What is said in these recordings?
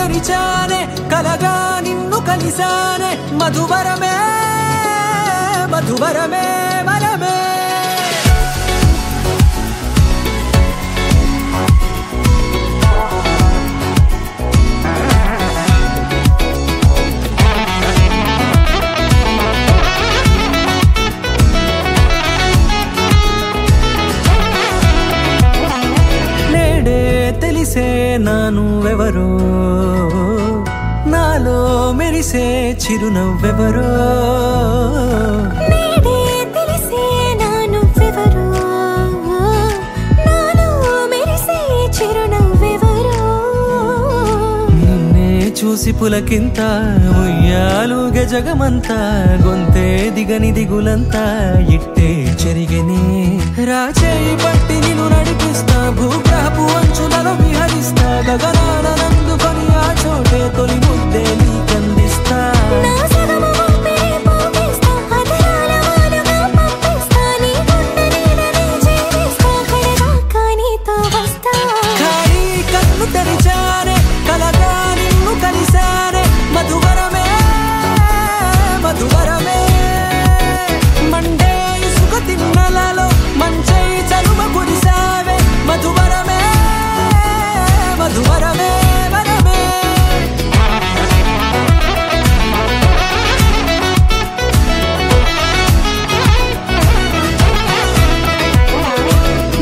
తెరిచానే కలగా నిన్ను కలిసానే మధువరమే మధువరమే వరమే తెలిసే నానువెవరో నాలో మెరిసే చిరునవ్వెవరో నేడే తెలిసే నానువెవరో నాలో మెరిసే చిరునవ్వెవరో నిన్నే చూసి పులకింత ఉయ్యాలుగే జగమంతా గొంతే దిగని దిగులంతా ఇట్టే చెరిగెనే రాచేయి పట్టి నిన్ను నడిపిస్తా భూగ్రహపు అంచులలో విహరిస్తా గగనాన నందుకొని ఆ చోటే తొలి ముద్దే నీకందిస్తా నా సగము ఊపిరి పోగిస్తా అధరాల వానగా పంపిస్తా నీ గుండె నీడనే చేరిస్తా కడదాకా నీతో వస్తా ఖాళీ కన్ను తెరిచానే కలగా నిన్ను కలిసానే మధువరమే మధువరమే మండే ఇసుక తిన్నలలో మంచై చలువ కురిసావే మధువరమే మధువరమే వరమే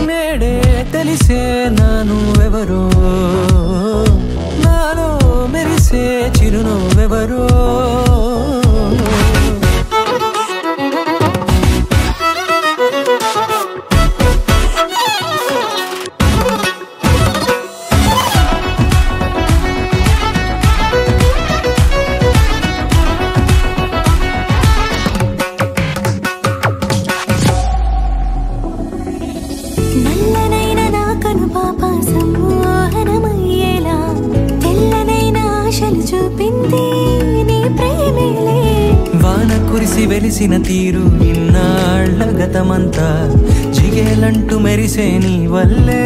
నేడే తెలిసే నానువెవరో నాలో మెరిసే చిరునవ్వెవరో నల్లనైన నా కనుపాప సమ్మోహనమయ్యేలా తెల్లనైన ఆశలు చూపింది నీ ప్రేమేలే వాన కురిసి వెలిసిన తీరు ఇన్నాళ్ల గతమంతా జిగేలంటూ మెరిసే నీ వల్లే